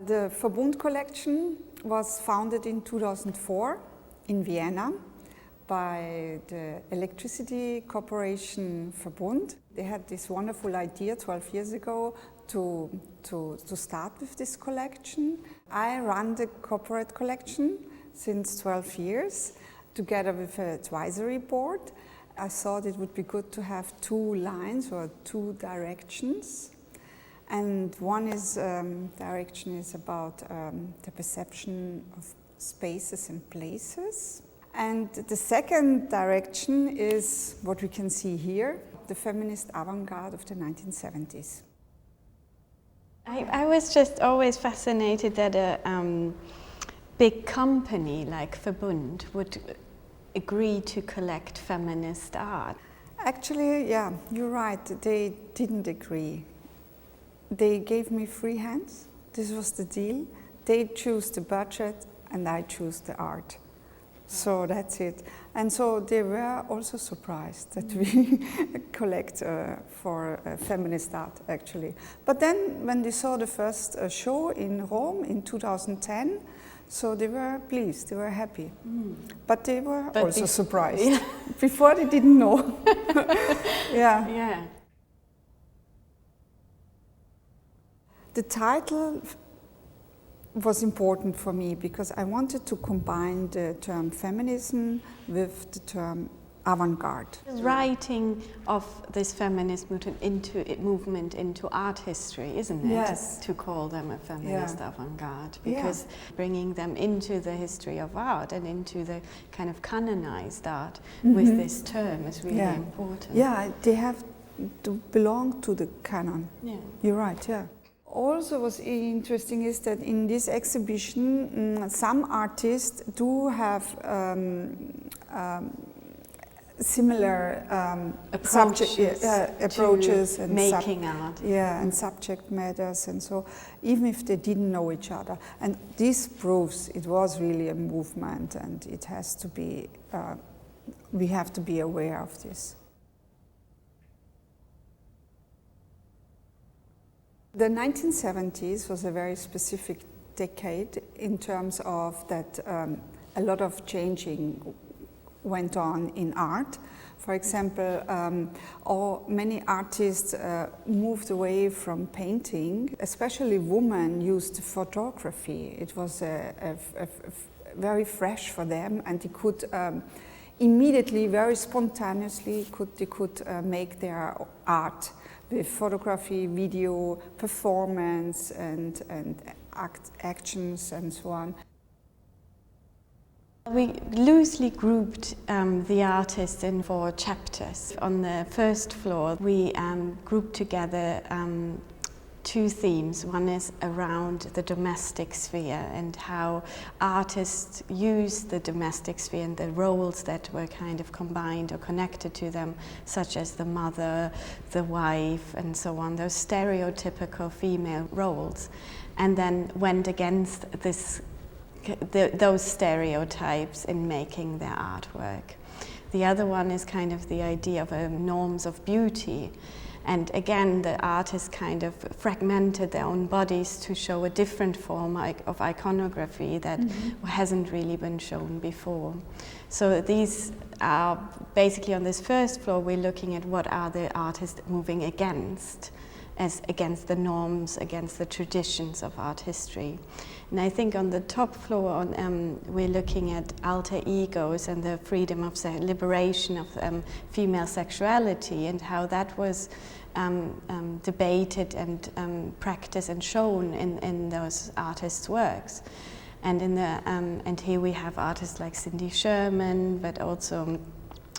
The VERBUND collection was founded in 2004 in Vienna by the electricity corporation VERBUND. They had this wonderful idea 12 years ago to start with this collection. I run the corporate collection since 12 years together with an advisory board. I thought it would be good to have two lines or two directions. And one direction is about the perception of spaces and places. And the second direction is what we can see here, the feminist avant-garde of the 1970s. I was just always fascinated that a big company like VERBUND would agree to collect feminist art. Actually, yeah, you're right, they didn't agree. They gave me free hands, this was the deal. They choose the budget and I choose the art. So that's it. And so they were also surprised that we collect for feminist art, actually. But then when they saw the first show in Rome in 2010, so they were pleased, they were happy. But they were also surprised. Yeah. Before they didn't know. Yeah. Yeah. The title was important for me because I wanted to combine the term feminism with the term avant-garde. Writing of this feminist movement into art history, isn't it? Yes. To call them a feminist avant-garde, because bringing them into the history of art and into the kind of canonized art with this term is really important. Yeah, they have to belong to the canon. Yeah. You're right, yeah. Also what's interesting is that in this exhibition some artists do have similar approaches and making art. Yeah, and subject matters, and so even if they didn't know each other. And this proves it was really a movement, and it has to be, we have to be aware of this. The 1970s was a very specific decade in terms of that a lot of changing went on in art. For example, many artists moved away from painting, especially women used photography. It was very fresh for them, and they could immediately, very spontaneously, they could make their art with photography, video, performance, and actions, and so on. We loosely grouped the artists in 4 chapters. On the first floor, we grouped together 2 themes. One is around the domestic sphere and how artists use the domestic sphere and the roles that were kind of combined or connected to them, such as the mother, the wife, and so on, those stereotypical female roles, and then went against those stereotypes in making their artwork. The other one is kind of the idea of norms of beauty. And again, the artists kind of fragmented their own bodies to show a different form of iconography that hasn't really been shown before. So these are basically on this first floor, we're looking at what are the artists moving against, as against the norms, against the traditions of art history. And I think on the top floor, we're looking at alter egos and the freedom of liberation of female sexuality, and how that was debated and practiced and shown in those artists' works. And and here we have artists like Cindy Sherman, but also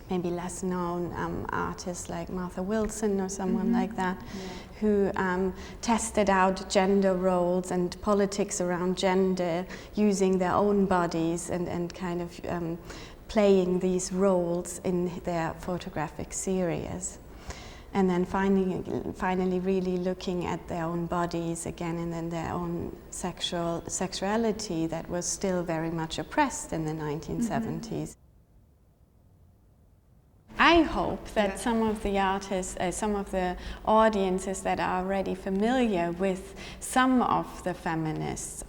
maybe less known artists like Martha Wilson or someone like that, who tested out gender roles and politics around gender, using their own bodies and kind of playing these roles in their photographic series. And then finally really looking at their own bodies again, and then their own sexuality that was still very much oppressed in the 1970s. I hope that some of the artists, some of the audiences that are already familiar with some of the feminist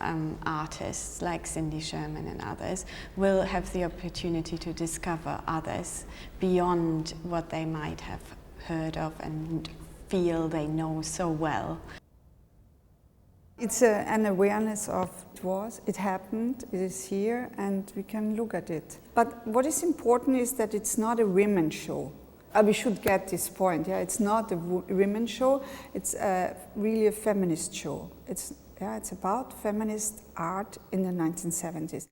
artists like Cindy Sherman and others will have the opportunity to discover others beyond what they might have heard of and feel they know so well. It's an awareness of it happened, it is here, and we can look at it. But what is important is that it's not a women's show. We should get this point. Yeah, it's not a women's show. It's really a feminist show. It's about feminist art in the 1970s.